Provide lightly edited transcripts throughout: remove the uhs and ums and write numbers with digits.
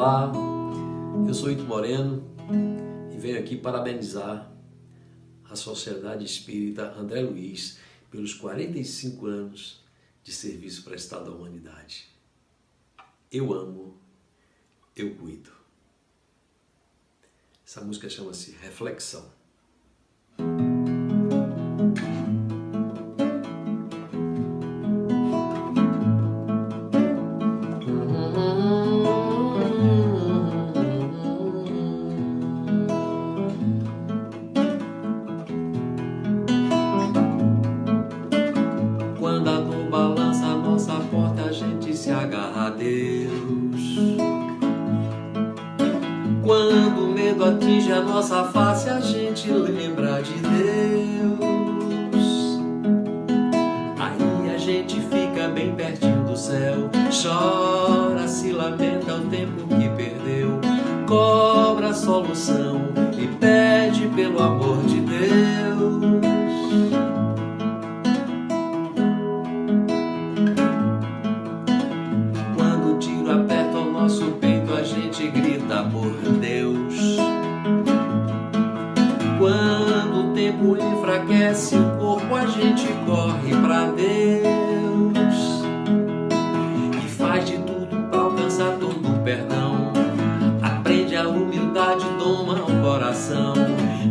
Olá, eu sou Ito Moreno e venho aqui parabenizar a Sociedade Espírita André Luiz pelos 45 anos de serviço prestado à humanidade. Eu amo, eu cuido. Essa música chama-se Reflexão. Quando a dor balança a nossa porta, a gente se agarra a Deus. Quando o medo atinge a nossa face, a gente lembra de Deus. Aí a gente fica bem pertinho do céu, chora, se lamenta o tempo que perdeu, cobra a solução e pede pelo amor de Deus. Quando o tiro aperta o nosso peito, a gente grita por Deus. Quando o tempo enfraquece o corpo, a gente corre pra Deus e faz de tudo pra alcançar todo o perdão. Aprende a humildade, doma o coração,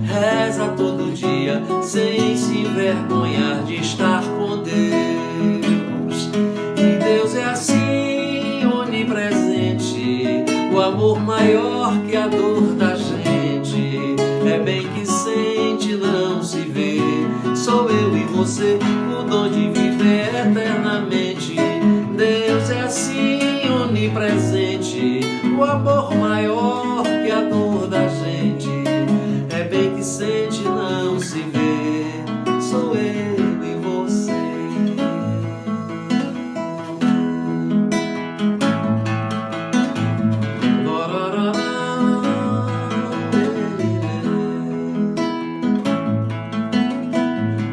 reza todo dia sem se envergonhar de estar com Deus. E Deus é assim, onipresente, o amor maior que a dor da gente. É bem que sente, não se vê. Sou eu e você, o dom de viver eternamente. Deus é assim, onipresente, o amor maior que a dor da gente. É bem que sente, não se vê. Sou eu e você.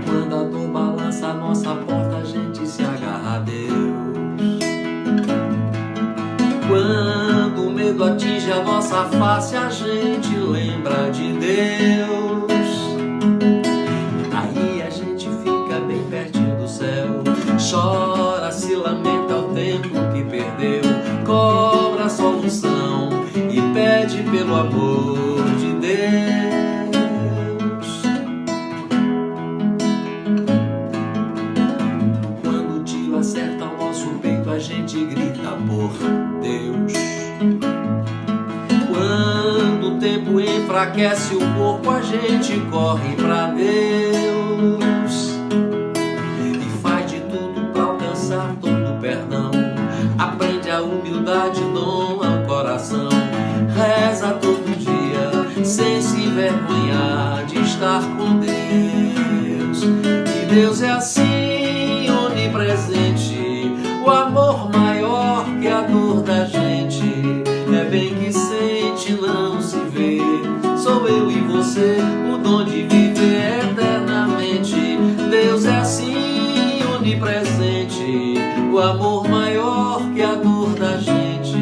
Quando a dor balança a nossa porta, a gente se agarra a Deus. Quando o medo atinge a nossa face, a gente lembra de Deus. Aí a gente fica bem pertinho do céu, chora, se lamenta o tempo que perdeu, cobra a solução e pede pelo amor de Deus. Quando o tiro acerta o nosso peito, a gente grita por Deus. Quando o tempo enfraquece o corpo, a gente corre pra Deus e faz de tudo pra alcançar todo o perdão. Aprende a humildade, doma o coração, reza todo dia sem se envergonhar de estar com Deus. E Deus é assim, onipresente, o amor maior que a dor da gente. É bem que sente, não se vê. Sou eu e você, o dom de viver eternamente. Deus é assim, onipresente, o amor maior que a dor da gente.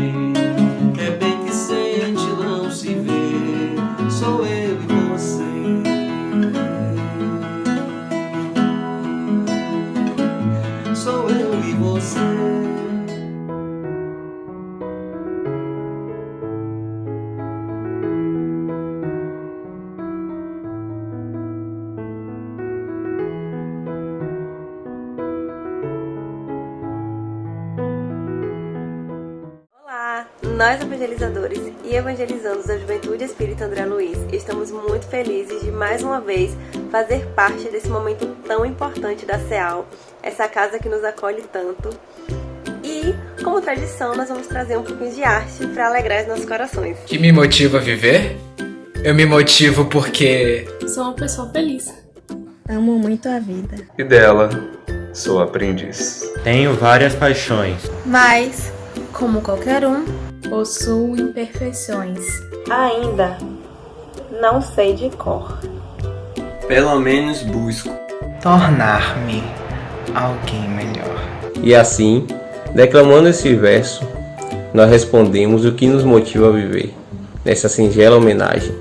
É bem que sente, não se vê. Sou eu e você. Sou eu e você. Olá, nós evangelizadores e evangelizandos da Juventude Espírita André Luiz estamos muito felizes de mais uma vez fazer parte desse momento tão importante da CEAL, essa casa que nos acolhe tanto. E, como tradição, nós vamos trazer um pouquinho de arte para alegrar os nossos corações. Que me motiva a viver? Eu me motivo porque sou uma pessoa feliz. Amo muito a vida. E dela, sou aprendiz. Tenho várias paixões, Mas, como qualquer um, Possuo imperfeições. Ainda não sei de cor. Pelo menos busco tornar-me alguém melhor. E assim, declamando esse verso, nós respondemos o que nos motiva a viver, nessa singela homenagem.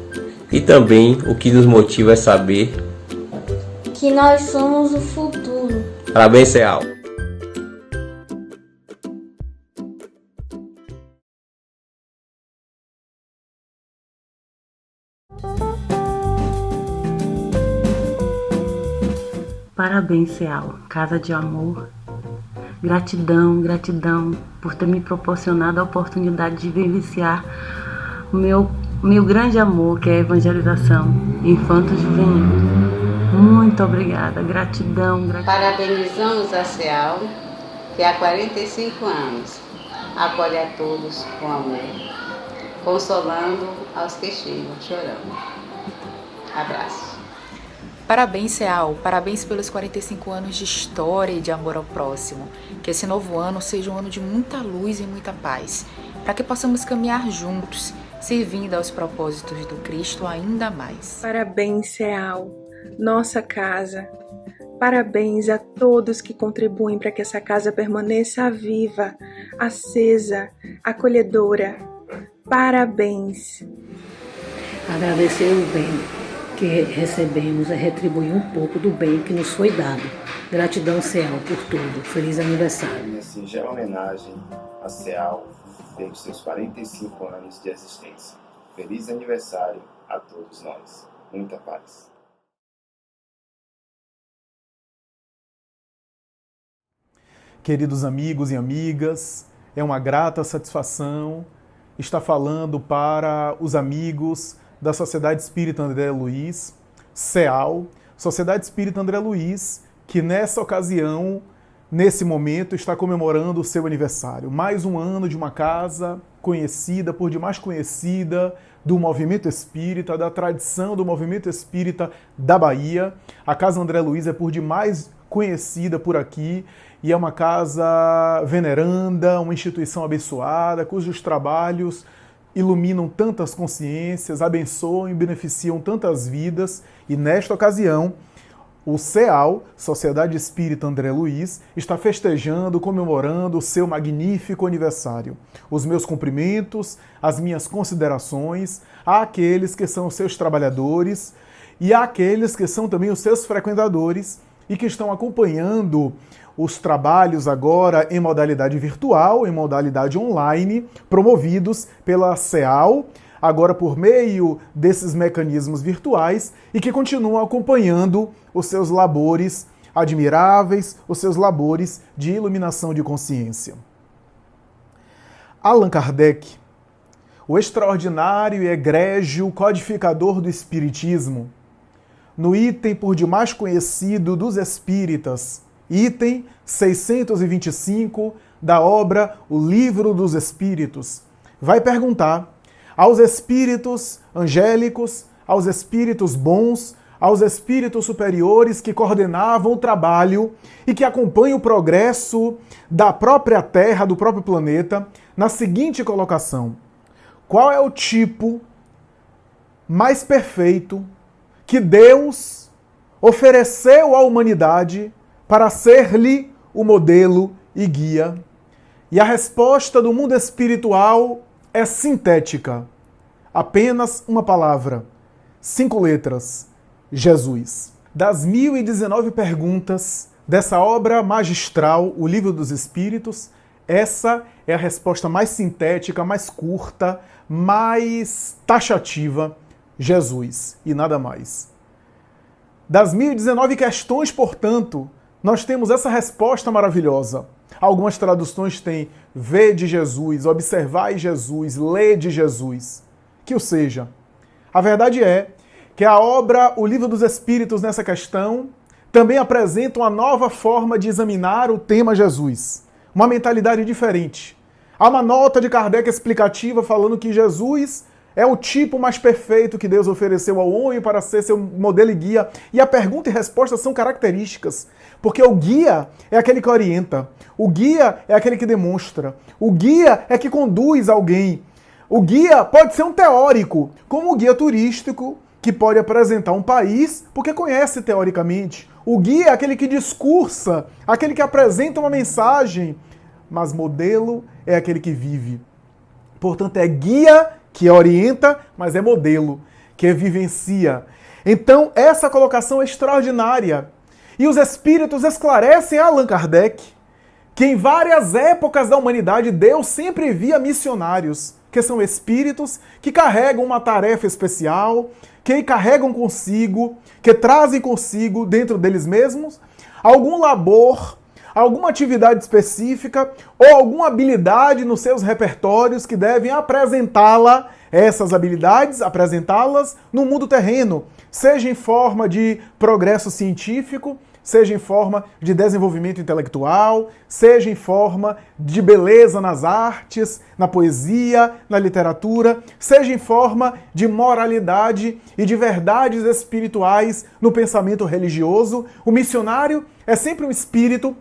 E também o que nos motiva é saber que nós somos o futuro. Parabéns, Ceal! Parabéns, Ceal, casa de amor. Gratidão, gratidão por ter me proporcionado a oportunidade de vivenciar o meu grande amor, que é a evangelização infanto-juvenil. Muito obrigada, gratidão, gratidão. Parabenizamos a Ceal, que há 45 anos acolhe a todos com amor, consolando aos que chegam chorando. Abraço. Parabéns, Ceal. Parabéns pelos 45 anos de história e de amor ao próximo. Que esse novo ano seja um ano de muita luz e muita paz, para que possamos caminhar juntos, servindo aos propósitos do Cristo ainda mais. Parabéns, Ceal, nossa casa. Parabéns a todos que contribuem para que essa casa permaneça viva, acesa, acolhedora. Parabéns. Agradecer o bem que recebemos é retribuir um pouco do bem que nos foi dado. Gratidão, Ceal, por tudo. Feliz aniversário. Minha singela homenagem a Ceal pelos seus 45 anos de existência. Feliz aniversário a todos nós. Muita paz. Queridos amigos e amigas, é uma grata satisfação estar falando para os amigos da Sociedade Espírita André Luiz, Ceal, Sociedade Espírita André Luiz, que nessa ocasião, nesse momento, está comemorando o seu aniversário. Mais um ano de uma casa conhecida, por demais conhecida, do movimento espírita, da tradição do movimento espírita da Bahia. A Casa André Luiz é por demais conhecida por aqui e é uma casa veneranda, uma instituição abençoada, cujos trabalhos iluminam tantas consciências, abençoam e beneficiam tantas vidas. E nesta ocasião, o Ceal, Sociedade Espírita André Luiz, está festejando, comemorando o seu magnífico aniversário. Os meus cumprimentos, as minhas considerações àqueles que são os seus trabalhadores e àqueles que são também os seus frequentadores e que estão acompanhando os trabalhos agora em modalidade virtual, em modalidade online, promovidos pela Ceal, agora por meio desses mecanismos virtuais, e que continuam acompanhando os seus labores admiráveis, os seus labores de iluminação de consciência. Allan Kardec, o extraordinário e egrégio codificador do Espiritismo, no item por demais conhecido dos Espíritas, item 625 da obra O Livro dos Espíritos, vai perguntar aos espíritos angélicos, aos espíritos bons, aos espíritos superiores que coordenavam o trabalho e que acompanham o progresso da própria Terra, do próprio planeta, na seguinte colocação: qual é o tipo mais perfeito que Deus ofereceu à humanidade para ser-lhe o modelo e guia? E a resposta do mundo espiritual é sintética. Apenas uma palavra, 5 letras: Jesus. Das 1019 perguntas dessa obra magistral, O Livro dos Espíritos, essa é a resposta mais sintética, mais curta, mais taxativa: Jesus e nada mais. Das 1019 questões, portanto, nós temos essa resposta maravilhosa. Algumas traduções têm ver de Jesus, observar Jesus, ler de Jesus. Que o seja. A verdade é que a obra O Livro dos Espíritos nessa questão também apresenta uma nova forma de examinar o tema Jesus. Uma mentalidade diferente. Há uma nota de Kardec explicativa falando que Jesus é o tipo mais perfeito que Deus ofereceu ao homem para ser seu modelo e guia. E a pergunta e resposta são características. Porque o guia é aquele que orienta. O guia é aquele que demonstra. O guia é que conduz alguém. O guia pode ser um teórico, como o guia turístico, que pode apresentar um país porque conhece teoricamente. O guia é aquele que discursa, aquele que apresenta uma mensagem. Mas modelo é aquele que vive. Portanto, é guia que orienta, mas é modelo, que vivencia. Então, essa colocação é extraordinária. E os espíritos esclarecem a Allan Kardec que em várias épocas da humanidade Deus sempre envia missionários, que são espíritos que carregam uma tarefa especial, que carregam consigo, que trazem consigo dentro deles mesmos algum labor, alguma atividade específica ou alguma habilidade nos seus repertórios que devem apresentá-la, essas habilidades, apresentá-las no mundo terreno, seja em forma de progresso científico, seja em forma de desenvolvimento intelectual, seja em forma de beleza nas artes, na poesia, na literatura, seja em forma de moralidade e de verdades espirituais no pensamento religioso. O missionário é sempre um espírito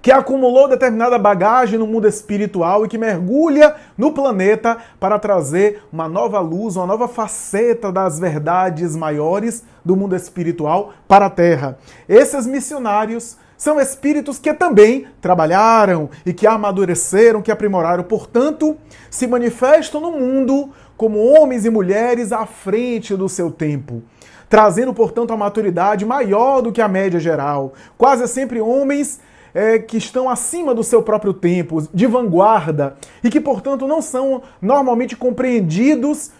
que acumulou determinada bagagem no mundo espiritual e que mergulha no planeta para trazer uma nova luz, uma nova faceta das verdades maiores do mundo espiritual para a Terra. Esses missionários são espíritos que também trabalharam e que amadureceram, que aprimoraram, portanto, se manifestam no mundo como homens e mulheres à frente do seu tempo, trazendo, portanto, a maturidade maior do que a média geral. Quase sempre homens que estão acima do seu próprio tempo, de vanguarda, e que, portanto, não são normalmente compreendidos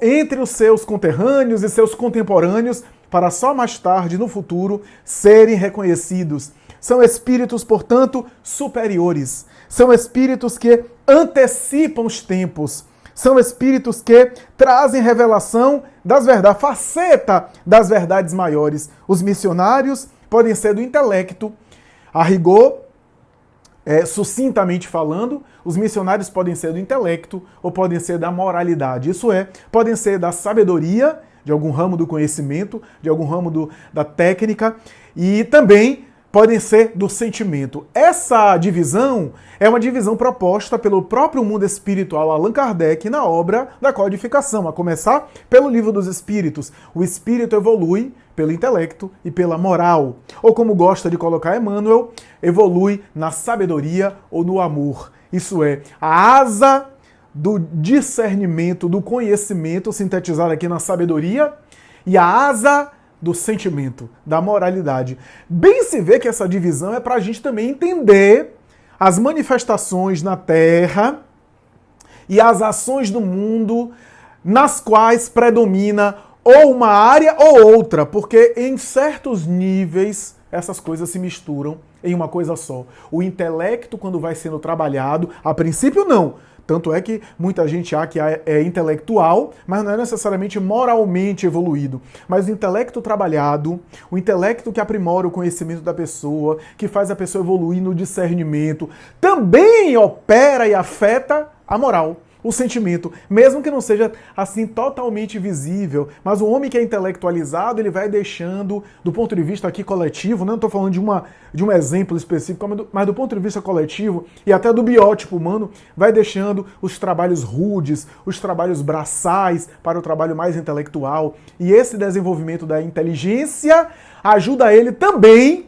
entre os seus conterrâneos e seus contemporâneos, para só mais tarde, no futuro, serem reconhecidos. São espíritos, portanto, superiores. São espíritos que antecipam os tempos. São espíritos que trazem revelação das verdades, faceta das verdades maiores. Os missionários podem ser do intelecto. A rigor, sucintamente falando, os missionários podem ser do intelecto ou podem ser da moralidade. Isso é, podem ser da sabedoria, de algum ramo do conhecimento, de algum ramo da técnica, e também podem ser do sentimento. Essa divisão é uma divisão proposta pelo próprio mundo espiritual Allan Kardec na obra da codificação, a começar pelo Livro dos Espíritos. O espírito evolui pelo intelecto e pela moral. Ou como gosta de colocar Emmanuel, evolui na sabedoria ou no amor. Isso é, a asa do discernimento, do conhecimento, sintetizada aqui na sabedoria, e a asa do sentimento, da moralidade. Bem se vê que essa divisão é para a gente também entender as manifestações na Terra e as ações do mundo nas quais predomina ou uma área ou outra, porque em certos níveis essas coisas se misturam em uma coisa só. O intelecto, quando vai sendo trabalhado, a princípio não. Tanto é que muita gente acha que é intelectual, mas não é necessariamente moralmente evoluído. Mas o intelecto trabalhado, o intelecto que aprimora o conhecimento da pessoa, que faz a pessoa evoluir no discernimento, também opera e afeta a moral, o sentimento, mesmo que não seja assim totalmente visível. Mas o homem que é intelectualizado, ele vai deixando, do ponto de vista aqui coletivo, não estou falando de um exemplo específico, mas do ponto de vista coletivo e até do biótipo humano, vai deixando os trabalhos rudes, os trabalhos braçais para o trabalho mais intelectual. E esse desenvolvimento da inteligência ajuda ele também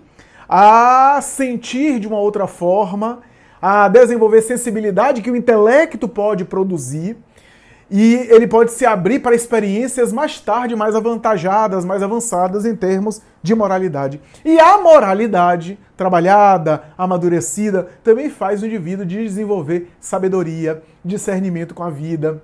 a sentir de uma outra forma, a desenvolver sensibilidade que o intelecto pode produzir, e ele pode se abrir para experiências mais tarde, mais avantajadas, mais avançadas em termos de moralidade. E a moralidade trabalhada, amadurecida, também faz o indivíduo desenvolver sabedoria, discernimento com a vida,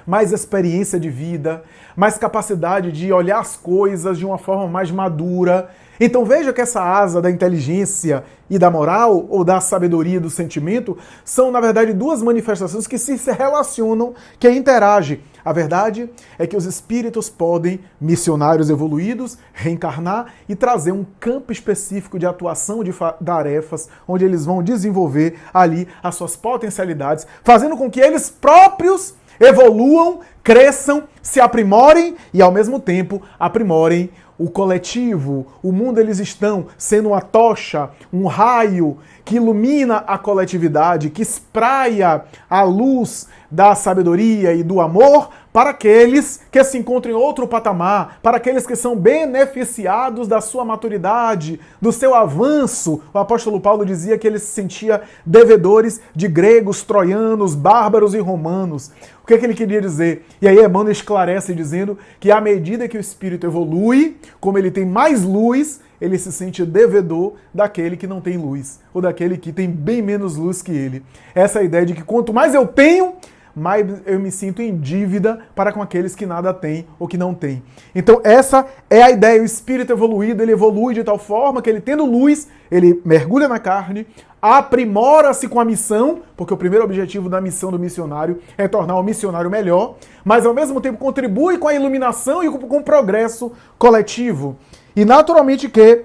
mais experiência de vida, mais capacidade de olhar as coisas de uma forma mais madura. Então veja que essa asa da inteligência e da moral, ou da sabedoria e do sentimento, são, na verdade, duas manifestações que se relacionam, que interagem. A verdade é que os espíritos podem, missionários evoluídos, reencarnar e trazer um campo específico de atuação de tarefas, onde eles vão desenvolver ali as suas potencialidades, fazendo com que eles próprios evoluam, cresçam, se aprimorem e, ao mesmo tempo, aprimorem o coletivo. O mundo, eles estão sendo uma tocha, um raio que ilumina a coletividade, que espraia a luz da sabedoria e do amor para aqueles que se encontram em outro patamar, para aqueles que são beneficiados da sua maturidade, do seu avanço. O apóstolo Paulo dizia que ele se sentia devedores de gregos, troianos, bárbaros e romanos. O que é que ele queria dizer? E aí Emmanuel esclarece dizendo que à medida que o espírito evolui, como ele tem mais luz, ele se sente devedor daquele que não tem luz, ou daquele que tem bem menos luz que ele. Essa é a ideia de que quanto mais eu tenho, mais eu me sinto em dívida para com aqueles que nada têm ou que não têm. Então essa é a ideia. O espírito evoluído, ele evolui de tal forma que ele, tendo luz, ele mergulha na carne, aprimora-se com a missão, porque o primeiro objetivo da missão do missionário é tornar o missionário melhor, mas ao mesmo tempo contribui com a iluminação e com o progresso coletivo. E naturalmente que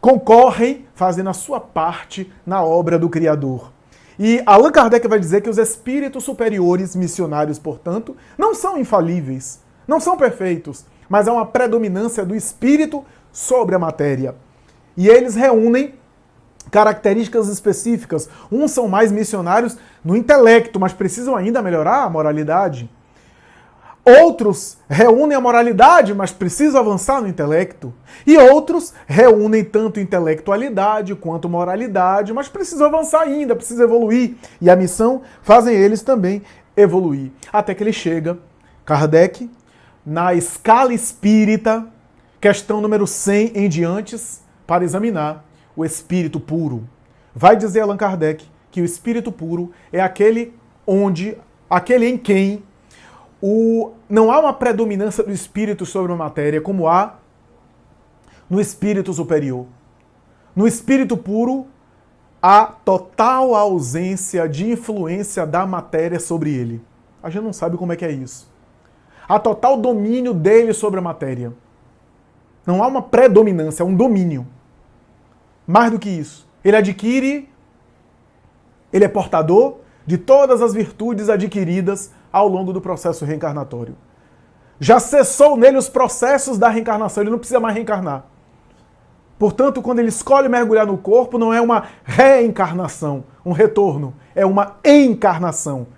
concorrem fazendo a sua parte na obra do Criador. E Allan Kardec vai dizer que os espíritos superiores missionários, portanto, não são infalíveis, não são perfeitos, mas há uma predominância do espírito sobre a matéria. E eles reúnem características específicas. Uns são mais missionários no intelecto, mas precisam ainda melhorar a moralidade. Outros reúnem a moralidade, mas precisam avançar no intelecto. E outros reúnem tanto intelectualidade quanto moralidade, mas precisam avançar ainda, precisam evoluir. E a missão fazem eles também evoluir. Até que ele chega, Kardec, na escala espírita, questão número 100 em diante, para examinar o espírito puro. Vai dizer Allan Kardec que o espírito puro é aquele em quem não há uma predominância do espírito sobre a matéria como há no espírito superior. No espírito puro, há total ausência de influência da matéria sobre ele. A gente não sabe como é que é isso. Há total domínio dele sobre a matéria. Não há uma predominância, é um domínio. Mais do que isso, ele é portador de todas as virtudes adquiridas ao longo do processo reencarnatório. Já cessou nele os processos da reencarnação, ele não precisa mais reencarnar. Portanto, quando ele escolhe mergulhar no corpo, não é uma reencarnação, um retorno, é uma encarnação.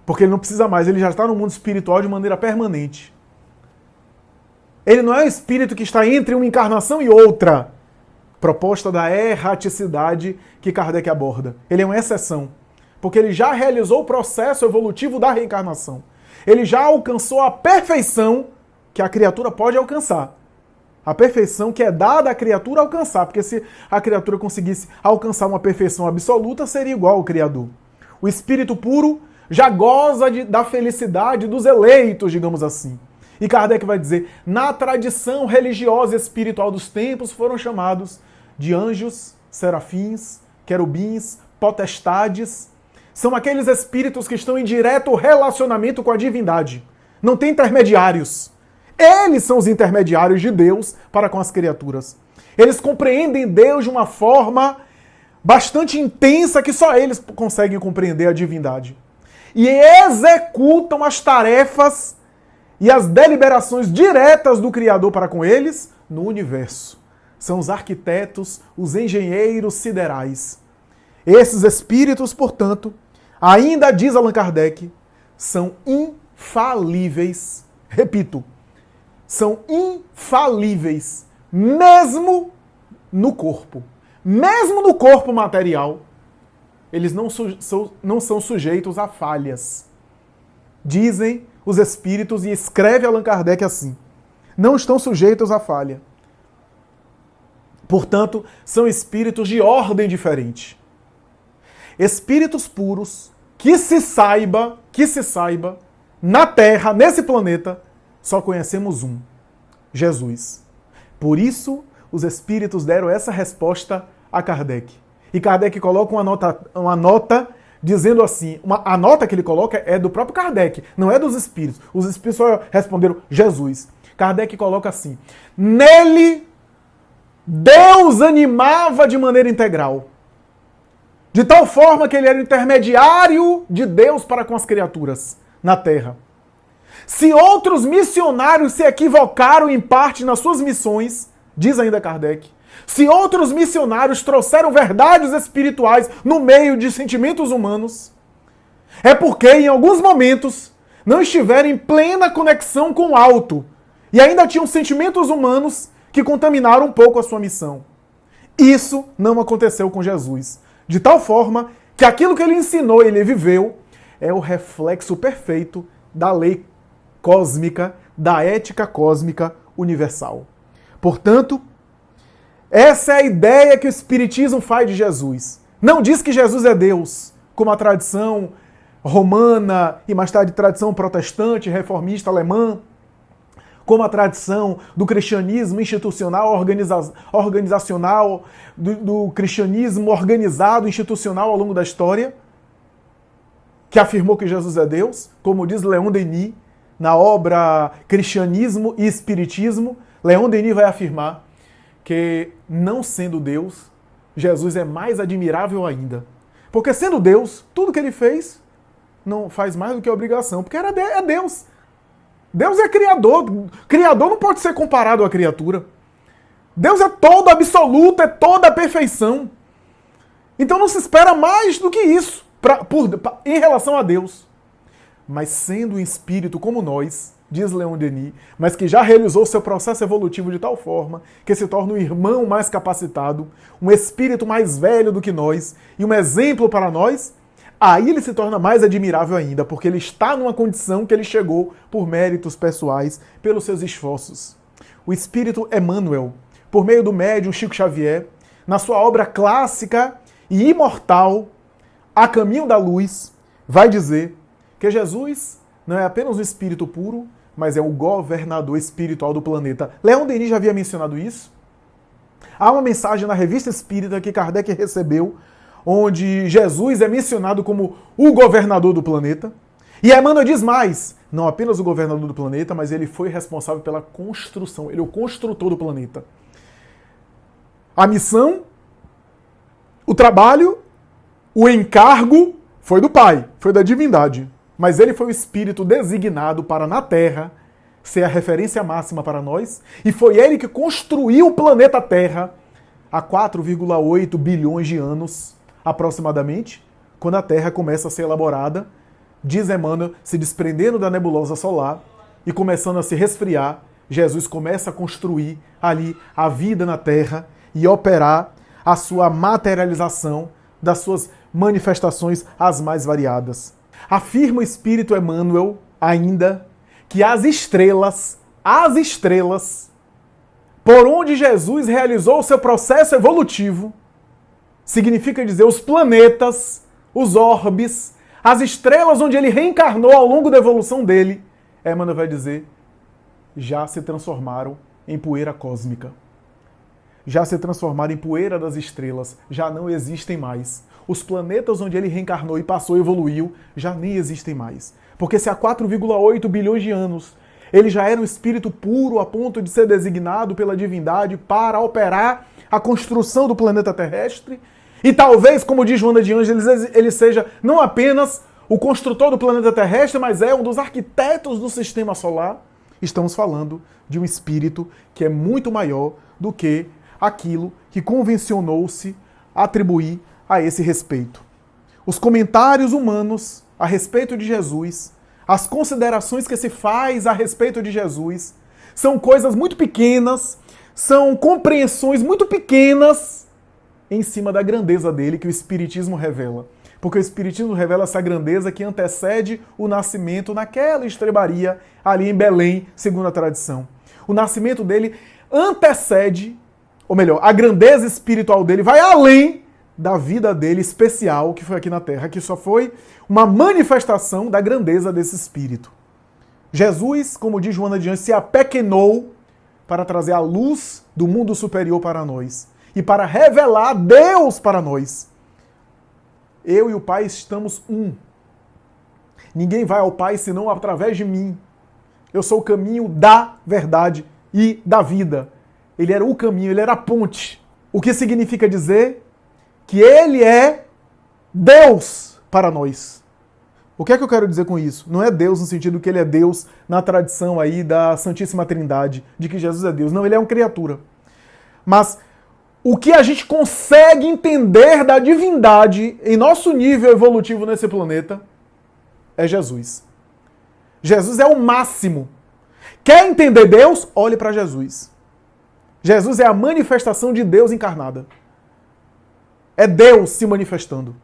Porque ele não precisa mais, ele já está no mundo espiritual de maneira permanente. Ele não é um espírito que está entre uma encarnação e outra. Proposta da erraticidade que Kardec aborda. Ele é uma exceção. Porque ele já realizou o processo evolutivo da reencarnação. Ele já alcançou a perfeição que a criatura pode alcançar. A perfeição que é dada à criatura alcançar. Porque se a criatura conseguisse alcançar uma perfeição absoluta, seria igual ao Criador. O espírito puro já goza da felicidade dos eleitos, digamos assim. E Kardec vai dizer, na tradição religiosa e espiritual dos tempos foram chamados de anjos, serafins, querubins, potestades. São aqueles espíritos que estão em direto relacionamento com a divindade. Não tem intermediários. Eles são os intermediários de Deus para com as criaturas. Eles compreendem Deus de uma forma bastante intensa que só eles conseguem compreender a divindade. E executam as tarefas e as deliberações diretas do Criador para com eles no universo. São os arquitetos, os engenheiros siderais. Esses espíritos, portanto, ainda diz Allan Kardec, são infalíveis. Repito, são infalíveis, mesmo no corpo. Mesmo no corpo material, eles não são sujeitos a falhas. Dizem os espíritos, e escreve Allan Kardec assim, não estão sujeitos a falha. Portanto, são espíritos de ordem diferente. Espíritos puros, que se saiba, na Terra, nesse planeta, só conhecemos um, Jesus. Por isso, os espíritos deram essa resposta a Kardec. E Kardec coloca uma nota dizendo assim, a nota que ele coloca é do próprio Kardec, não é dos espíritos. Os espíritos só responderam Jesus. Kardec coloca assim, nele Deus animava de maneira integral. De tal forma que ele era o intermediário de Deus para com as criaturas na Terra. Se outros missionários se equivocaram em parte nas suas missões, diz ainda Kardec, se outros missionários trouxeram verdades espirituais no meio de sentimentos humanos, é porque em alguns momentos não estiverem em plena conexão com o alto e ainda tinham sentimentos humanos que contaminaram um pouco a sua missão. Isso não aconteceu com Jesus. De tal forma que aquilo que ele ensinou e ele viveu é o reflexo perfeito da lei cósmica, da ética cósmica universal. Portanto, essa é a ideia que o Espiritismo faz de Jesus. Não diz que Jesus é Deus, como a tradição romana e mais tarde tradição protestante, reformista alemã, como a tradição do cristianismo institucional, organizacional, do cristianismo organizado, institucional ao longo da história, que afirmou que Jesus é Deus, como diz Leon Denis, na obra Cristianismo e Espiritismo. Leon Denis vai afirmar que, não sendo Deus, Jesus é mais admirável ainda. Porque sendo Deus, tudo que ele fez não faz mais do que obrigação, porque é Deus. Deus é criador. Criador não pode ser comparado à criatura. Deus é todo absoluto, é toda a perfeição. Então não se espera mais do que isso em relação a Deus. Mas sendo um espírito como nós, diz Leon Denis, mas que já realizou seu processo evolutivo de tal forma que se torna um irmão mais capacitado, um espírito mais velho do que nós e um exemplo para nós, aí ele se torna mais admirável ainda, porque ele está numa condição que ele chegou por méritos pessoais, pelos seus esforços. O espírito Emmanuel, por meio do médium Chico Xavier, na sua obra clássica e imortal, A Caminho da Luz, vai dizer que Jesus não é apenas um espírito puro, mas é o governador espiritual do planeta. Leon Denis já havia mencionado isso. Há uma mensagem na Revista Espírita que Kardec recebeu, onde Jesus é mencionado como o governador do planeta. E Emmanuel diz mais, não apenas o governador do planeta, mas ele foi responsável pela construção, ele é o construtor do planeta. A missão, o trabalho, o encargo foi do Pai, foi da divindade. Mas ele foi o espírito designado para, na Terra, ser a referência máxima para nós. E foi ele que construiu o planeta Terra há 4,8 bilhões de anos, aproximadamente, quando a Terra começa a ser elaborada, diz Emmanuel, se desprendendo da nebulosa solar e começando a se resfriar, Jesus começa a construir ali a vida na Terra e operar a sua materialização das suas manifestações as mais variadas. Afirma o espírito Emmanuel ainda que as estrelas, por onde Jesus realizou o seu processo evolutivo, significa dizer os planetas, os orbes, as estrelas onde ele reencarnou ao longo da evolução dele, Emmanuel vai dizer, já se transformaram em poeira cósmica. Já se transformaram em poeira das estrelas, já não existem mais. Os planetas onde ele reencarnou e passou e evoluiu já nem existem mais. Porque se há 4,8 bilhões de anos ele já era um espírito puro a ponto de ser designado pela divindade para operar a construção do planeta terrestre, e talvez, como diz Joana de Ângeles, ele seja não apenas o construtor do planeta terrestre, mas é um dos arquitetos do sistema solar, estamos falando de um espírito que é muito maior do que aquilo que convencionou-se atribuir a esse respeito. Os comentários humanos a respeito de Jesus, as considerações que se faz a respeito de Jesus, são coisas muito pequenas, são compreensões muito pequenas em cima da grandeza dele que o Espiritismo revela. Porque o Espiritismo revela essa grandeza que antecede o nascimento naquela estrebaria ali em Belém, segundo a tradição. O nascimento dele antecede, ou melhor, a grandeza espiritual dele vai além da vida dele especial que foi aqui na Terra, que só foi uma manifestação da grandeza desse espírito. Jesus, como diz Joana de Ângeles, se apequenou para trazer a luz do mundo superior para nós e para revelar Deus para nós. Eu e o Pai estamos um. Ninguém vai ao Pai senão através de mim. Eu sou o caminho da verdade e da vida. Ele era o caminho, ele era a ponte. O que significa dizer que ele é Deus para nós. O que é que eu quero dizer com isso? Não é Deus no sentido que ele é Deus na tradição aí da Santíssima Trindade, de que Jesus é Deus. Não, ele é uma criatura. Mas o que a gente consegue entender da divindade em nosso nível evolutivo nesse planeta é Jesus. Jesus é o máximo. Quer entender Deus? Olhe para Jesus. Jesus é a manifestação de Deus encarnada. É Deus se manifestando.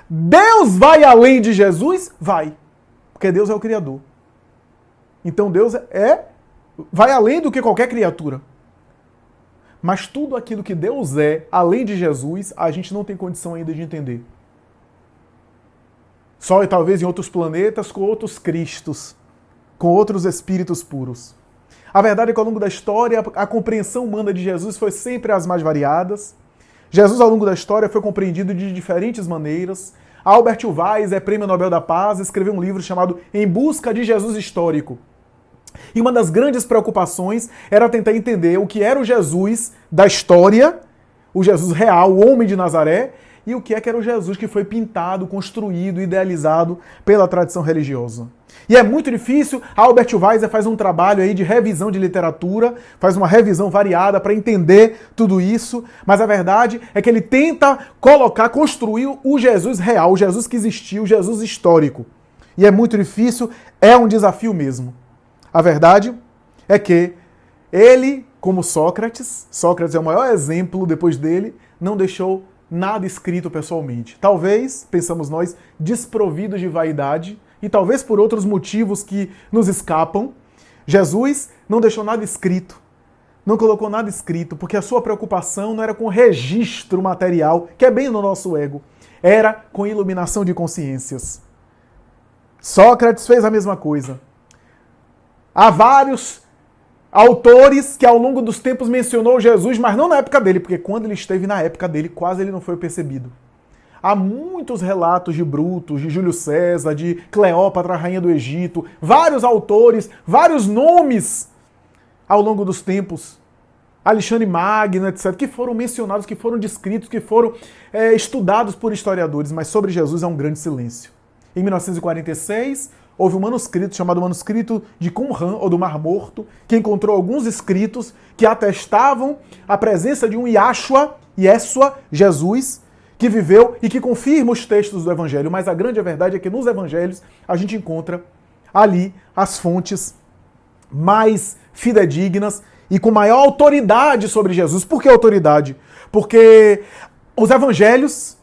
Deus vai além de Jesus? Vai. Porque Deus é o Criador. Então Deus vai além do que qualquer criatura. Mas tudo aquilo que Deus é, além de Jesus, a gente não tem condição ainda de entender. Só e talvez em outros planetas, com outros Cristos, com outros espíritos puros. A verdade é que ao longo da história, a compreensão humana de Jesus foi sempre as mais variadas. Jesus, ao longo da história, foi compreendido de diferentes maneiras. Albert Weiss é Prêmio Nobel da Paz, escreveu um livro chamado Em Busca de Jesus Histórico. E uma das grandes preocupações era tentar entender o que era o Jesus da história, o Jesus real, o homem de Nazaré, e o que era o Jesus que foi pintado, construído, idealizado pela tradição religiosa. E é muito difícil, Albert Weiss faz um trabalho aí de revisão de literatura, faz uma revisão variada para entender tudo isso, mas a verdade é que ele tenta construir o Jesus real, o Jesus que existiu, o Jesus histórico. E é muito difícil, é um desafio mesmo. A verdade é que ele, como Sócrates é o maior exemplo depois dele, não deixou nada escrito pessoalmente. Talvez, pensamos nós, desprovidos de vaidade, e talvez por outros motivos que nos escapam, Jesus não deixou nada escrito, não colocou nada escrito, porque a sua preocupação não era com registro material, que é bem no nosso ego, era com iluminação de consciências. Sócrates fez a mesma coisa. Há vários autores que ao longo dos tempos mencionou Jesus, mas não na época dele, porque quando ele esteve na época dele, quase ele não foi percebido. Há muitos relatos de Brutus, de Júlio César, de Cleópatra, rainha do Egito, vários autores, vários nomes ao longo dos tempos, Alexandre Magno, etc., que foram mencionados, que foram descritos, que foram estudados por historiadores, mas sobre Jesus há um grande silêncio. Em 1946, houve um manuscrito chamado Manuscrito de Qumran, ou do Mar Morto, que encontrou alguns escritos que atestavam a presença de um Yeshua, Jesus, que viveu e que confirma os textos do Evangelho. Mas a grande verdade é que nos Evangelhos a gente encontra ali as fontes mais fidedignas e com maior autoridade sobre Jesus. Por que autoridade? Porque os Evangelhos,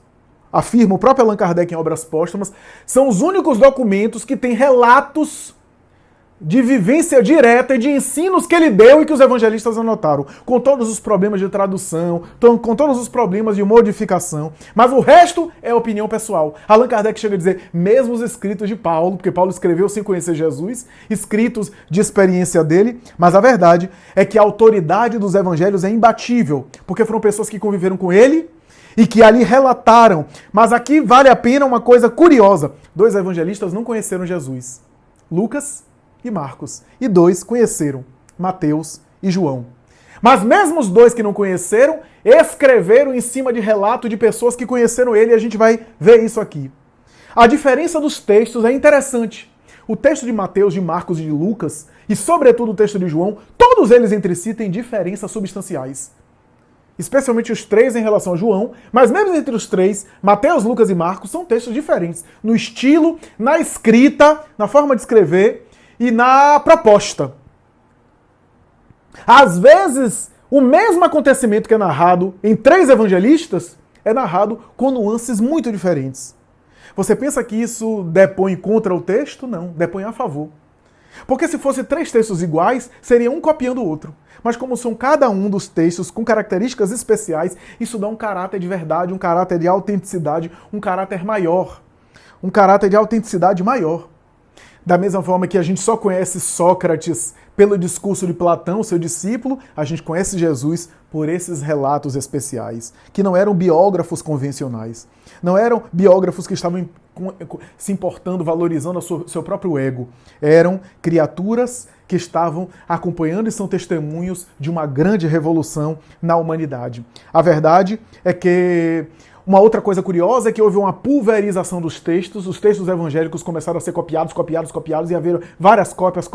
afirma o próprio Allan Kardec em Obras Póstumas, são os únicos documentos que têm relatos de vivência direta e de ensinos que ele deu e que os evangelistas anotaram, com todos os problemas de tradução, com todos os problemas de modificação, mas o resto é opinião pessoal. Allan Kardec chega a dizer, mesmo os escritos de Paulo, porque Paulo escreveu sem conhecer Jesus, escritos de experiência dele, mas a verdade é que a autoridade dos evangelhos é imbatível, porque foram pessoas que conviveram com ele, e que ali relataram. Mas aqui vale a pena uma coisa curiosa. 2 evangelistas não conheceram Jesus. Lucas e Marcos. E 2 conheceram. Mateus e João. Mas mesmo os 2 que não conheceram, escreveram em cima de relato de pessoas que conheceram ele, e a gente vai ver isso aqui. A diferença dos textos é interessante. O texto de Mateus, de Marcos e de Lucas, e sobretudo o texto de João, todos eles entre si têm diferenças substanciais. Especialmente os 3 em relação a João, mas mesmo entre os 3, Mateus, Lucas e Marcos, são textos diferentes. No estilo, na escrita, na forma de escrever e na proposta. Às vezes, o mesmo acontecimento que é narrado em 3 evangelistas é narrado com nuances muito diferentes. Você pensa que isso depõe contra o texto? Não, depõe a favor. Porque se fosse 3 textos iguais, seria um copiando o outro. Mas como são cada um dos textos com características especiais, isso dá um caráter de verdade, um caráter de autenticidade, um caráter maior. Um caráter de autenticidade maior. Da mesma forma que a gente só conhece Sócrates pelo discurso de Platão, seu discípulo, a gente conhece Jesus por esses relatos especiais, que não eram biógrafos convencionais. Não eram biógrafos que estavam se importando, valorizando o seu próprio ego. Eram criaturas que estavam acompanhando e são testemunhos de uma grande revolução na humanidade. A verdade é que uma outra coisa curiosa é que houve uma pulverização dos textos, os textos evangélicos começaram a ser copiados, e haver várias cópias,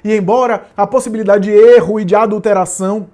e embora a possibilidade de erro e de adulteração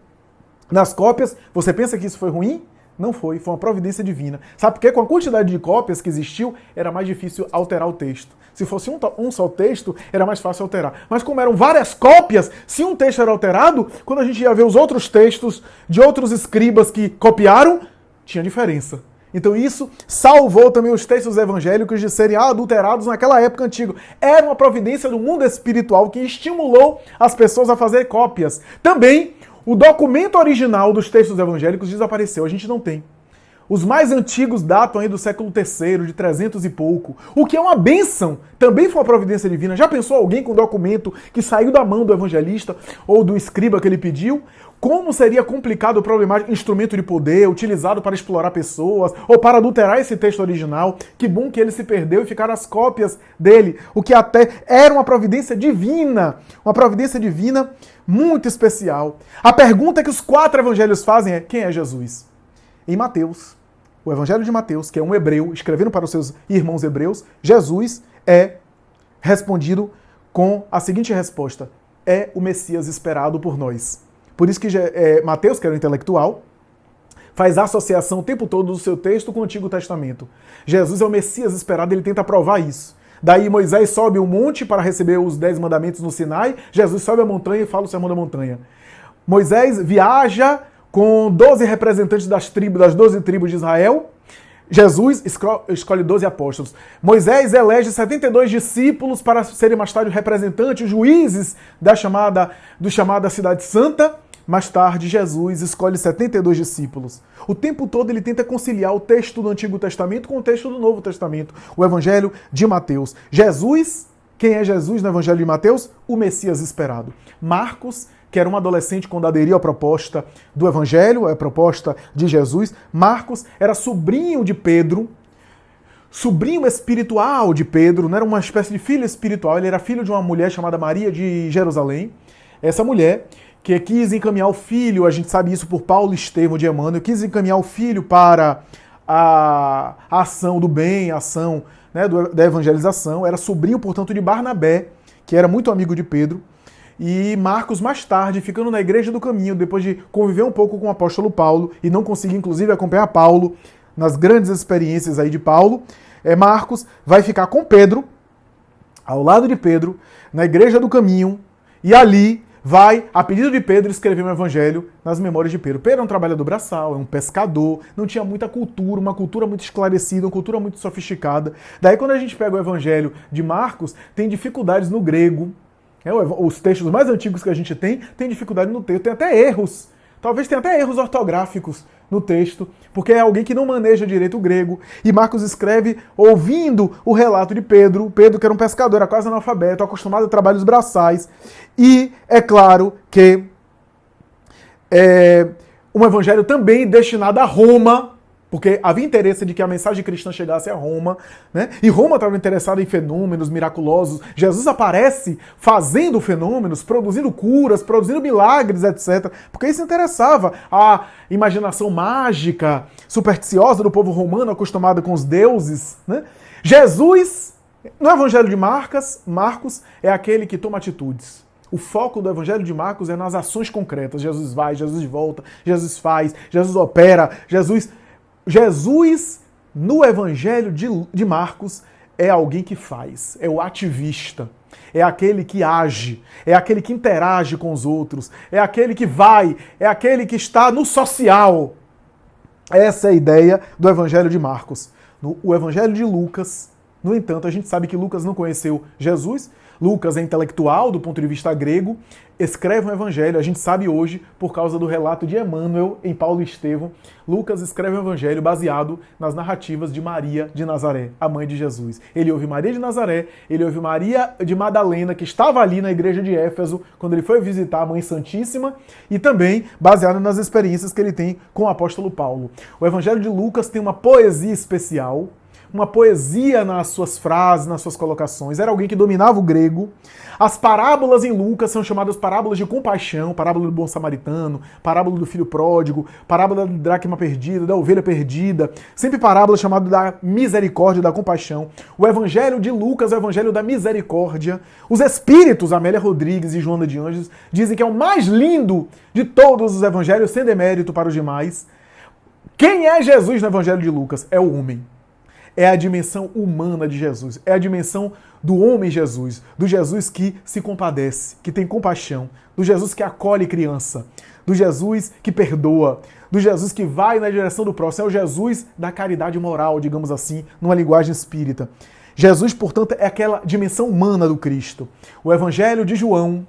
nas cópias, você pensa que isso foi ruim? Não foi uma providência divina. Sabe por quê? Com a quantidade de cópias que existiu, era mais difícil alterar o texto. Se fosse um só texto, era mais fácil alterar. Mas como eram várias cópias, se um texto era alterado, quando a gente ia ver os outros textos de outros escribas que copiaram, tinha diferença. Então isso salvou também os textos evangélicos de serem adulterados naquela época antiga. Era uma providência do mundo espiritual que estimulou as pessoas a fazer cópias. Também, o documento original dos textos evangélicos desapareceu, a gente não tem. Os mais antigos datam aí do século III, de 300 e pouco. O que é uma bênção, também foi uma providência divina. Já pensou alguém com um documento que saiu da mão do evangelista ou do escriba que ele pediu? Como seria complicado o problemático instrumento de poder utilizado para explorar pessoas ou para adulterar esse texto original? Que bom que ele se perdeu e ficaram as cópias dele. O que até era uma providência divina muito especial. A pergunta que os 4 evangelhos fazem é: quem é Jesus? Em Mateus, o evangelho de Mateus, que é um hebreu, escrevendo para os seus irmãos hebreus, Jesus é respondido com a seguinte resposta: é o Messias esperado por nós. Por isso que Mateus, que era um intelectual, faz a associação o tempo todo do seu texto com o Antigo Testamento. Jesus é o Messias esperado, ele tenta provar isso. Daí Moisés sobe o monte para receber os 10 mandamentos no Sinai, Jesus sobe a montanha e fala o sermão da montanha. Moisés viaja com 12 representantes das 12 tribos de Israel. Jesus escolhe 12 apóstolos. Moisés elege 72 discípulos para serem mais tarde representantes, juízes da chamada Cidade Santa. Mais tarde, Jesus escolhe 72 discípulos. O tempo todo ele tenta conciliar o texto do Antigo Testamento com o texto do Novo Testamento, o Evangelho de Mateus. Jesus, quem é Jesus no Evangelho de Mateus? O Messias esperado. Marcos, que era um adolescente quando aderiu à proposta do Evangelho, a proposta de Jesus. Marcos era sobrinho de Pedro, sobrinho espiritual de Pedro, não era uma espécie de filho espiritual, ele era filho de uma mulher chamada Maria de Jerusalém. Essa mulher que quis encaminhar o filho, a gente sabe isso por Paulo Estevão de Emmanuel, quis encaminhar o filho para a ação do bem, a ação, né, da evangelização, era sobrinho, portanto, de Barnabé, que era muito amigo de Pedro. E Marcos, mais tarde, ficando na Igreja do Caminho, depois de conviver um pouco com o apóstolo Paulo, e não conseguir, inclusive, acompanhar Paulo nas grandes experiências aí de Paulo, Marcos vai ficar com Pedro, ao lado de Pedro, na Igreja do Caminho, e ali vai, a pedido de Pedro, escrever um evangelho nas memórias de Pedro. Pedro é um trabalhador braçal, é um pescador, não tinha muita cultura, uma cultura muito esclarecida, uma cultura muito sofisticada. Daí, quando a gente pega o evangelho de Marcos, tem dificuldades no grego. Os textos mais antigos que a gente tem dificuldade no texto, tem até erros. Talvez tenha até erros ortográficos no texto, porque é alguém que não maneja direito o grego. E Marcos escreve ouvindo o relato de Pedro. Pedro, que era um pescador, era quase analfabeto, acostumado a trabalhos braçais. E é claro que um evangelho também destinado a Roma, porque havia interesse de que a mensagem cristã chegasse a Roma, né? E Roma estava interessada em fenômenos miraculosos. Jesus aparece fazendo fenômenos, produzindo curas, produzindo milagres, etc. Porque isso interessava a imaginação mágica, supersticiosa do povo romano, acostumado com os deuses, né? Jesus, no Evangelho de Marcos, é aquele que toma atitudes. O foco do Evangelho de Marcos é nas ações concretas. Jesus vai, Jesus volta, Jesus faz, Jesus opera, Jesus, no Evangelho de Marcos, é alguém que faz, é o ativista, é aquele que age, é aquele que interage com os outros, é aquele que vai, é aquele que está no social. Essa é a ideia do Evangelho de Marcos. O Evangelho de Lucas, no entanto, a gente sabe que Lucas não conheceu Jesus. Lucas é intelectual do ponto de vista grego, escreve um evangelho, a gente sabe hoje, por causa do relato de Emmanuel em Paulo Estevão, Lucas escreve um evangelho baseado nas narrativas de Maria de Nazaré, a mãe de Jesus. Ele ouve Maria de Nazaré, ele ouve Maria de Madalena, que estava ali na igreja de Éfeso, quando ele foi visitar a Mãe Santíssima, e também baseado nas experiências que ele tem com o apóstolo Paulo. O evangelho de Lucas tem uma poesia especial, uma poesia nas suas frases, nas suas colocações. Era alguém que dominava o grego. As parábolas em Lucas são chamadas parábolas de compaixão, parábola do bom samaritano, parábola do filho pródigo, parábola da dracma perdida, da ovelha perdida. Sempre parábola chamada da misericórdia, da compaixão. O evangelho de Lucas é o evangelho da misericórdia. Os espíritos, Amélia Rodrigues e Joana de Anjos, dizem que é o mais lindo de todos os evangelhos, sem demérito para os demais. Quem é Jesus no Evangelho de Lucas? É o homem. É a dimensão humana de Jesus. É a dimensão do homem Jesus. Do Jesus que se compadece, que tem compaixão. Do Jesus que acolhe criança. Do Jesus que perdoa. Do Jesus que vai na direção do próximo. É o Jesus da caridade moral, digamos assim, numa linguagem espírita. Jesus, portanto, é aquela dimensão humana do Cristo. O Evangelho de João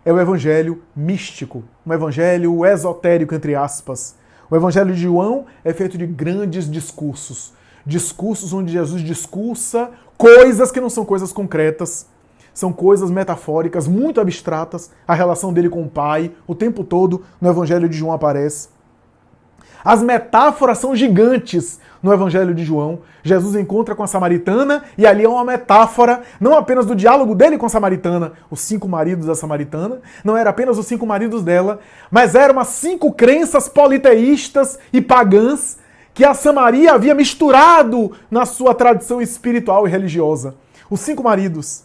é o Evangelho místico. Um Evangelho esotérico, entre aspas. O Evangelho de João é feito de grandes discursos. Discursos onde Jesus discursa coisas que não são coisas concretas, são coisas metafóricas, muito abstratas. A relação dele com o Pai, o tempo todo no Evangelho de João aparece. As metáforas são gigantes no Evangelho de João. Jesus encontra com a samaritana e ali é uma metáfora, não apenas do diálogo dele com a samaritana, os 5 maridos da samaritana, não era apenas os 5 maridos dela, mas eram as 5 crenças politeístas e pagãs que a Samaria havia misturado na sua tradição espiritual e religiosa. Os 5 maridos.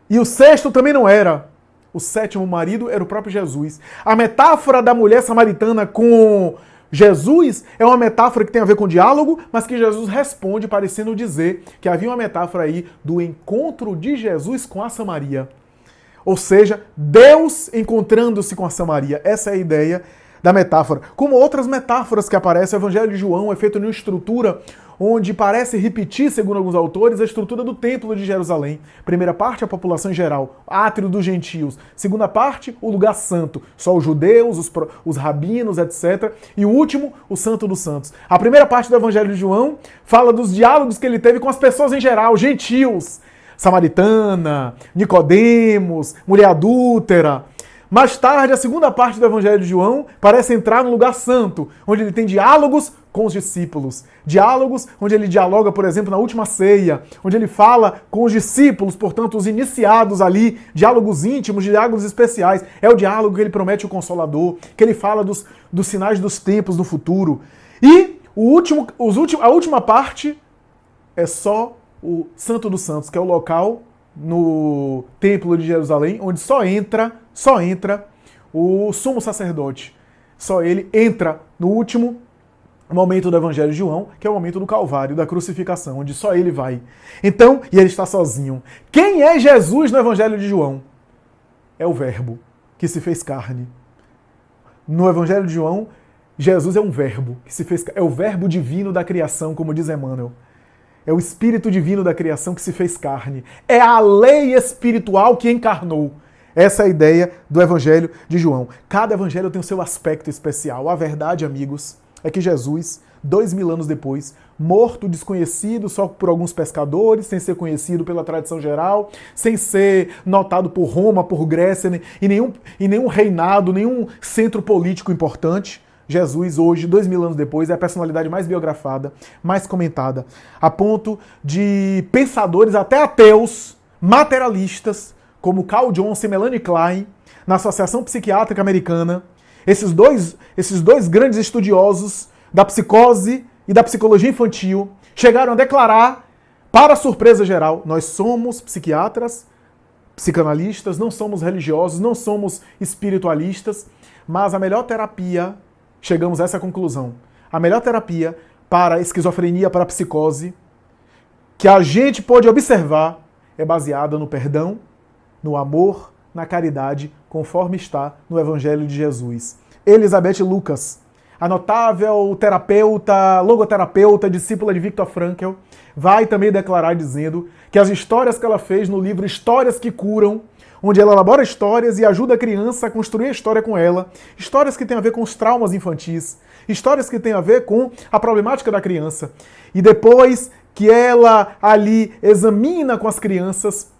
E o 6º também não era. O 7º marido era o próprio Jesus. A metáfora da mulher samaritana com Jesus é uma metáfora que tem a ver com diálogo, mas que Jesus responde parecendo dizer que havia uma metáfora aí do encontro de Jesus com a Samaria. Ou seja, Deus encontrando-se com a Samaria. Essa é a ideia da metáfora. Como outras metáforas que aparecem, o Evangelho de João é feito numa estrutura onde parece repetir, segundo alguns autores, a estrutura do Templo de Jerusalém. Primeira parte, a população em geral, átrio dos gentios. Segunda parte, o lugar santo, só os judeus, os rabinos, etc. E o último, o Santo dos Santos. A primeira parte do Evangelho de João fala dos diálogos que ele teve com as pessoas em geral, gentios, samaritana, Nicodemos, mulher adúltera. Mais tarde, a segunda parte do Evangelho de João parece entrar no lugar santo, onde ele tem diálogos com os discípulos. Diálogos onde ele dialoga, por exemplo, na última ceia, onde ele fala com os discípulos, portanto, os iniciados ali, diálogos íntimos, diálogos especiais. É o diálogo que ele promete o Consolador, que ele fala dos sinais dos tempos no futuro. E a última parte é só o Santo dos Santos, que é o local no Templo de Jerusalém, onde só entra o sumo sacerdote. Só ele entra no último momento do Evangelho de João, que é o momento do Calvário, da crucificação, onde só ele vai. Então, e ele está sozinho. Quem é Jesus no Evangelho de João? É o Verbo, que se fez carne. No Evangelho de João, Jesus é um verbo, que se fez, é o verbo divino da criação, como diz Emmanuel. É o Espírito Divino da criação que se fez carne. É a lei espiritual que encarnou. Essa é a ideia do Evangelho de João. Cada evangelho tem o seu aspecto especial. A verdade, amigos, é que Jesus, 2000 anos depois, morto, desconhecido só por alguns pescadores, sem ser conhecido pela tradição geral, sem ser notado por Roma, por Grécia, e nenhum reinado, nenhum centro político importante, Jesus, hoje, 2000 anos depois, é a personalidade mais biografada, mais comentada, a ponto de pensadores, até ateus, materialistas, como Carl Johnson e Melanie Klein, na Associação Psiquiátrica Americana, esses dois grandes estudiosos da psicose e da psicologia infantil chegaram a declarar, para a surpresa geral, nós somos psiquiatras, psicanalistas, não somos religiosos, não somos espiritualistas, mas a melhor terapia, chegamos a essa conclusão, a melhor terapia para a esquizofrenia, para a psicose, que a gente pode observar, é baseada no perdão, no amor, na caridade, conforme está no Evangelho de Jesus. Elizabeth Lucas, a notável terapeuta, logoterapeuta, discípula de Viktor Frankl, vai também declarar dizendo que as histórias que ela fez no livro Histórias que Curam, onde ela elabora histórias e ajuda a criança a construir a história com ela, histórias que têm a ver com os traumas infantis, histórias que têm a ver com a problemática da criança. E depois que ela ali examina com as crianças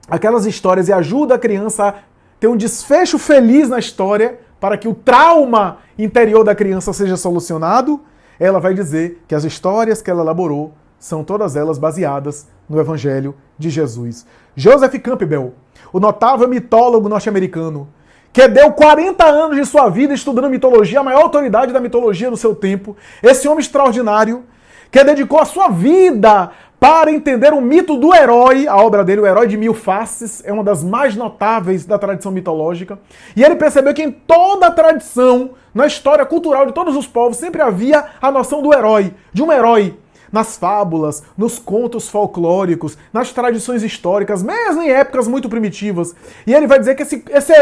aquelas histórias e ajuda a criança a ter um desfecho feliz na história para que o trauma interior da criança seja solucionado, ela vai dizer que as histórias que ela elaborou são todas elas baseadas no Evangelho de Jesus. Joseph Campbell, o notável mitólogo norte-americano, que deu 40 anos de sua vida estudando mitologia, a maior autoridade da mitologia do seu tempo, esse homem extraordinário, que dedicou a sua vida para entender o mito do herói. A obra dele, O Herói de Mil Faces, é uma das mais notáveis da tradição mitológica. E ele percebeu que em toda a tradição, na história cultural de todos os povos, sempre havia a noção do herói, de um herói. Nas fábulas, nos contos folclóricos, nas tradições históricas, mesmo em épocas muito primitivas. E ele vai dizer que esse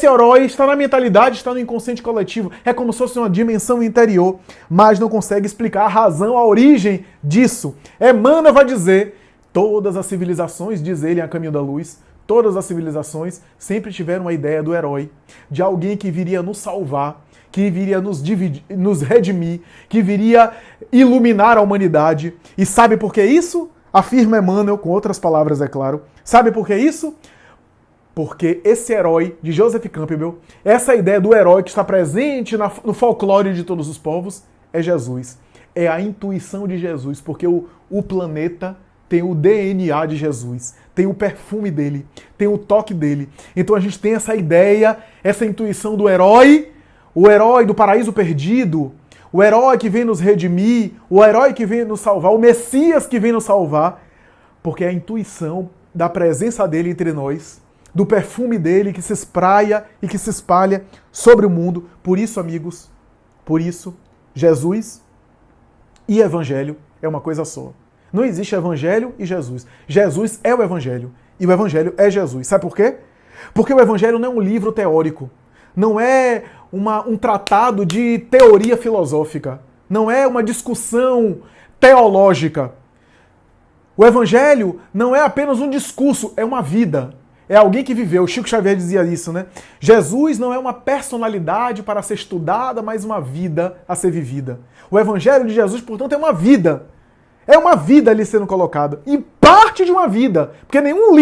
herói está na mentalidade, está no inconsciente coletivo. É como se fosse uma dimensão interior, mas não consegue explicar a razão, a origem disso. Emmanuel vai dizer, todas as civilizações, diz ele em A Caminho da Luz, todas as civilizações sempre tiveram a ideia do herói, de alguém que viria nos salvar, que viria nos redimir, que viria iluminar a humanidade. E sabe por que isso? Afirma Emmanuel, com outras palavras, é claro. Sabe por que isso? Porque esse herói de Joseph Campbell, essa ideia do herói que está presente no folclore de todos os povos, é Jesus. É a intuição de Jesus, porque o planeta tem o DNA de Jesus, tem o perfume dele, tem o toque dele. Então a gente tem essa ideia, essa intuição do herói, o herói do paraíso perdido, o herói que vem nos redimir, o herói que vem nos salvar, o Messias que vem nos salvar, porque é a intuição da presença dele entre nós, do perfume dele que se espraia e que se espalha sobre o mundo. Por isso, amigos, por isso, Jesus e Evangelho é uma coisa só. Não existe Evangelho e Jesus. Jesus é o Evangelho e o Evangelho é Jesus. Sabe por quê? Porque o Evangelho não é um livro teórico, não é um tratado de teoria filosófica, não é uma discussão teológica. O Evangelho não é apenas um discurso, é uma vida. É alguém que viveu. Chico Xavier dizia isso, né? Jesus não é uma personalidade para ser estudada, mas uma vida a ser vivida. O Evangelho de Jesus, portanto, é uma vida. É uma vida ali sendo colocada. E parte de uma vida. Porque em nenhum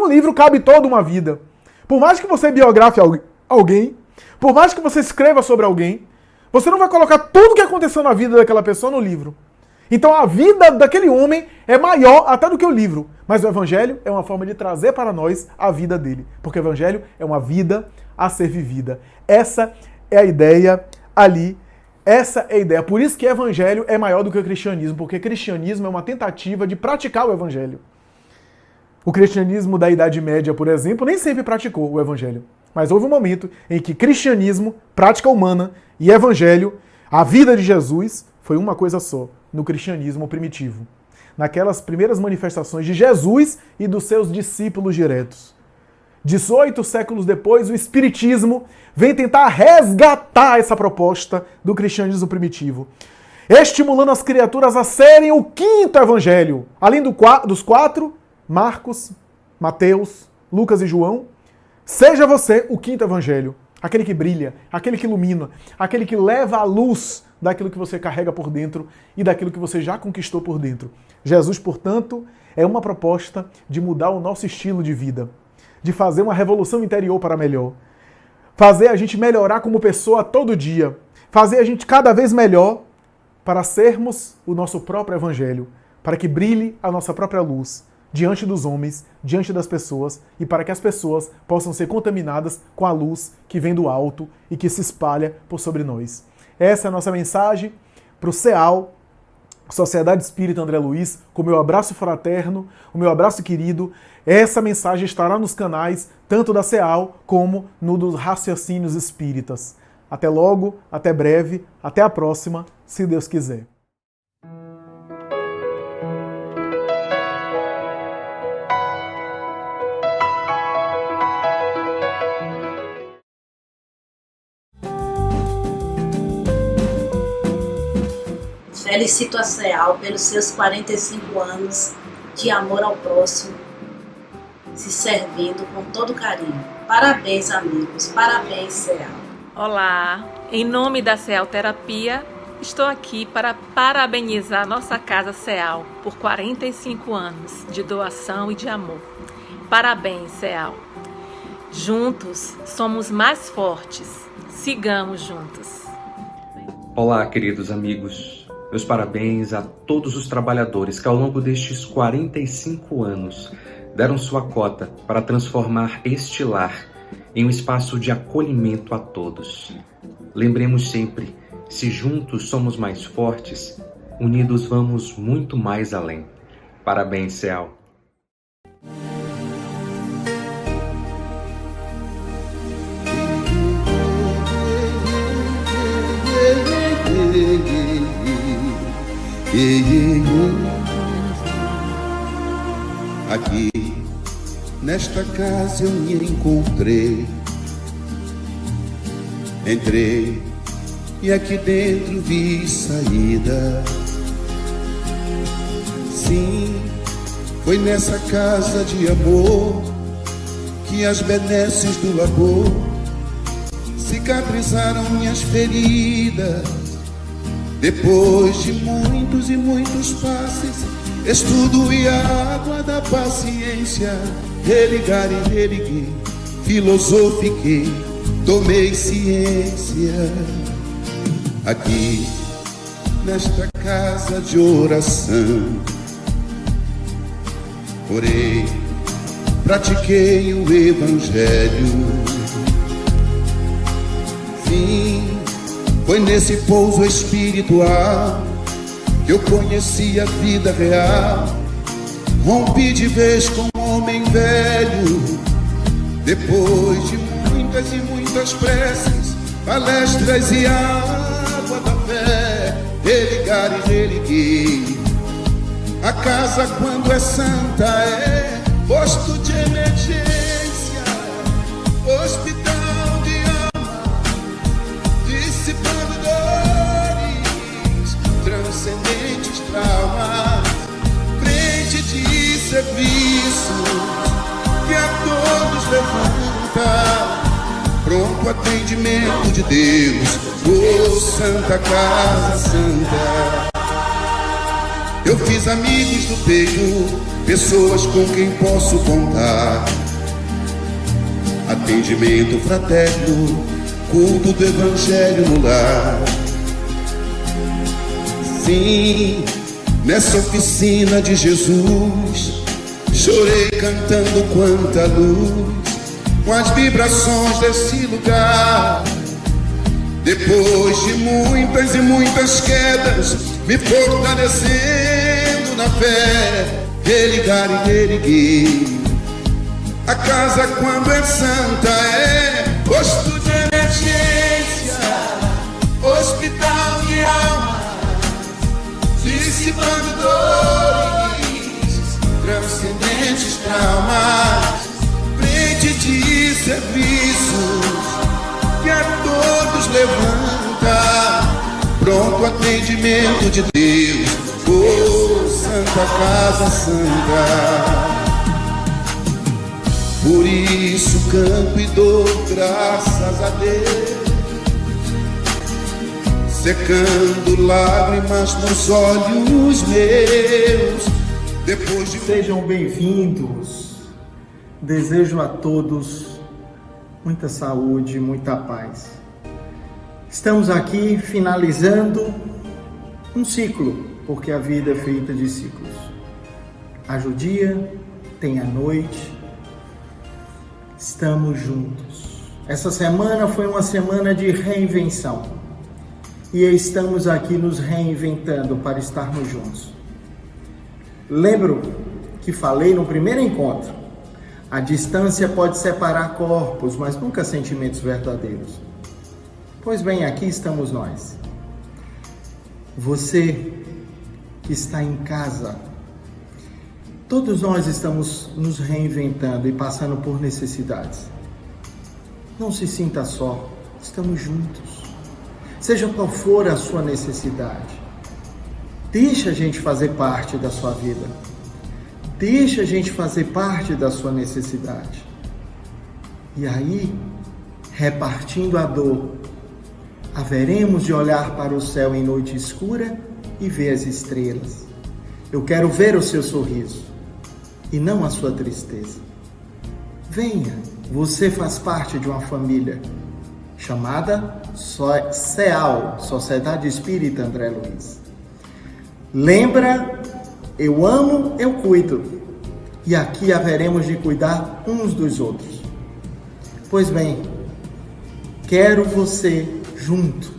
livro cabe toda uma vida. Por mais que você biografe alguém, por mais que você escreva sobre alguém, você não vai colocar tudo o que aconteceu na vida daquela pessoa no livro. Então a vida daquele homem é maior até do que o livro. Mas o Evangelho é uma forma de trazer para nós a vida dele. Porque o Evangelho é uma vida a ser vivida. Essa é a ideia ali. Essa é a ideia. Por isso que o Evangelho é maior do que o cristianismo. Porque o cristianismo é uma tentativa de praticar o Evangelho. O cristianismo da Idade Média, por exemplo, nem sempre praticou o Evangelho. Mas houve um momento em que cristianismo, prática humana e Evangelho, a vida de Jesus, foi uma coisa só. No cristianismo primitivo. Naquelas primeiras manifestações de Jesus e dos seus discípulos diretos. 18 séculos depois, o Espiritismo vem tentar resgatar essa proposta do cristianismo primitivo, estimulando as criaturas a serem o quinto evangelho. Além dos 4, Marcos, Mateus, Lucas e João, seja você o quinto evangelho. Aquele que brilha, aquele que ilumina, aquele que leva a luz daquilo que você carrega por dentro e daquilo que você já conquistou por dentro. Jesus, portanto, é uma proposta de mudar o nosso estilo de vida, de fazer uma revolução interior para melhor, fazer a gente melhorar como pessoa todo dia, fazer a gente cada vez melhor para sermos o nosso próprio evangelho, para que brilhe a nossa própria luz diante dos homens, diante das pessoas, e para que as pessoas possam ser contaminadas com a luz que vem do alto e que se espalha por sobre nós. Essa é a nossa mensagem para o CEAL, Sociedade Espírita André Luiz, com o meu abraço fraterno, o meu abraço querido. Essa mensagem estará nos canais, tanto da CEAL como no dos Raciocínios Espíritas. Até logo, até breve, até a próxima, se Deus quiser. Felicito a CEAL pelos seus 45 anos de amor ao próximo, se servindo com todo carinho. Parabéns, amigos. Parabéns, CEAL. Olá, em nome da CEAL Terapia, estou aqui para parabenizar nossa Casa CEAL por 45 anos de doação e de amor. Parabéns, CEAL. Juntos somos mais fortes. Sigamos juntos. Olá, queridos amigos. Meus parabéns a todos os trabalhadores que ao longo destes 45 anos deram sua cota para transformar este lar em um espaço de acolhimento a todos. Lembremos sempre, se juntos somos mais fortes, unidos vamos muito mais além. Parabéns, Ceal. Aqui, nesta casa eu me encontrei. Entrei e aqui dentro vi saída. Sim, foi nessa casa de amor que as benesses do labor cicatrizaram minhas feridas. Depois de muitos e muitos passes, estudo e a água da paciência, religar e religuei, filosofiquei, tomei ciência. Aqui, nesta casa de oração, orei, pratiquei o Evangelho. Sim, foi nesse pouso espiritual que eu conheci a vida real. Rompi de vez com um homem velho. Depois de muitas e muitas preces, palestras e água da fé, religar e religuei. A casa, quando é santa, é posto de emergência, hospital de alma, dissipando dores, transcendentes traumas, frente de serviço que a todos levanta, pronto atendimento de Deus, oh Santa Casa Santa. Eu fiz amigos do peito, pessoas com quem posso contar, atendimento fraterno, culto do Evangelho no lar. Sim, nessa oficina de Jesus, chorei cantando quanta luz, com as vibrações desse lugar. Depois de muitas e muitas quedas, me fortalecendo na fé, religar e reerguer. A casa, quando é santa, é posto de emergência, hospital de alma, dissipando dores, transcendentes traumas, frente de serviços que a todos levanta, pronto atendimento de Deus, oh Santa Casa Santa. Por isso canto e dou graças a Deus, secando lágrimas nos olhos meus. Depois de... Sejam bem-vindos. Desejo a todos muita saúde, muita paz. Estamos aqui finalizando um ciclo, porque a vida é feita de ciclos. Haja o dia, tem a noite, estamos juntos. Essa semana foi uma semana de reinvenção e estamos aqui nos reinventando para estarmos juntos. Lembro que falei no primeiro encontro, a distância pode separar corpos, mas nunca sentimentos verdadeiros. Pois bem, aqui estamos nós. Você que está em casa, todos nós estamos nos reinventando e passando por necessidades. Não se sinta só, estamos juntos. Seja qual for a sua necessidade, deixa a gente fazer parte da sua vida. Deixa a gente fazer parte da sua necessidade. E aí, repartindo a dor, haveremos de olhar para o céu em noite escura e ver as estrelas. Eu quero ver o seu sorriso e não a sua tristeza. Venha, você faz parte de uma família chamada SEAL, Sociedade Espírita André Luiz. Lembra, eu amo, eu cuido. E aqui haveremos de cuidar uns dos outros. Pois bem, quero você junto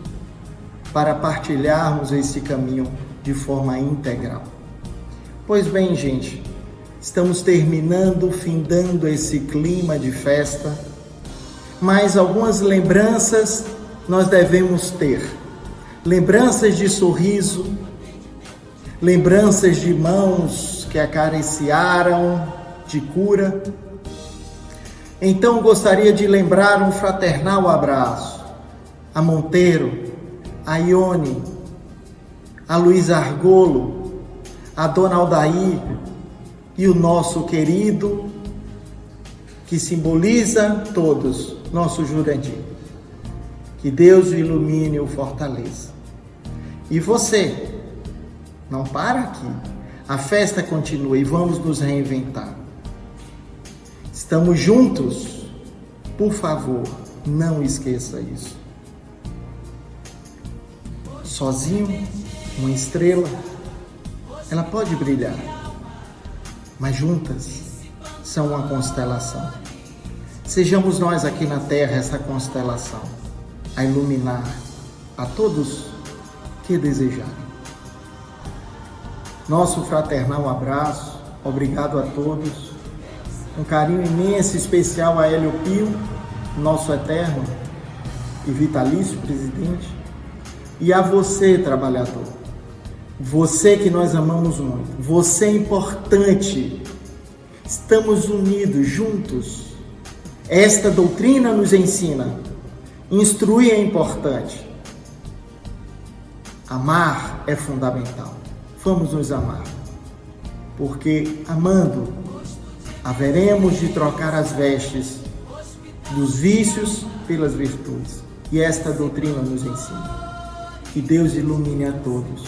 para partilharmos esse caminho de forma integral. Pois bem, gente, estamos findando esse clima de festa, mas algumas lembranças nós devemos ter. Lembranças de sorriso, lembranças de mãos que acariciaram, de cura. Então gostaria de lembrar um fraternal abraço a Monteiro, a Ione, a Luiz Argolo, a Dona Aldair e o nosso querido, que simboliza todos, nosso Jurandir. Que Deus o ilumine e o fortaleça. E você, não para aqui. A festa continua e vamos nos reinventar. Estamos juntos. Por favor, não esqueça isso. Sozinho, uma estrela, ela pode brilhar, mas juntas são uma constelação. Sejamos nós aqui na Terra essa constelação, a iluminar a todos que desejarem. Nosso fraternal abraço, obrigado a todos, um carinho imenso, especial a Hélio Pio, nosso eterno e vitalício presidente, e a você, trabalhador, você que nós amamos muito, você é importante, estamos unidos, juntos. Esta doutrina nos ensina, instruir é importante, amar é fundamental. Vamos nos amar, porque amando, haveremos de trocar as vestes dos vícios pelas virtudes. E esta doutrina nos ensina. Que Deus ilumine a todos.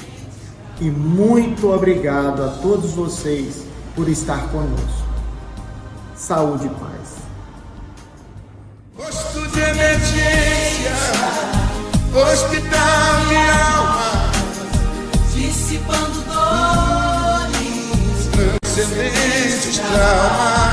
E muito obrigado a todos vocês por estar conosco. Saúde e paz. Posto de emergência, hospital de alma, dissipando dores, transcendentes traumas.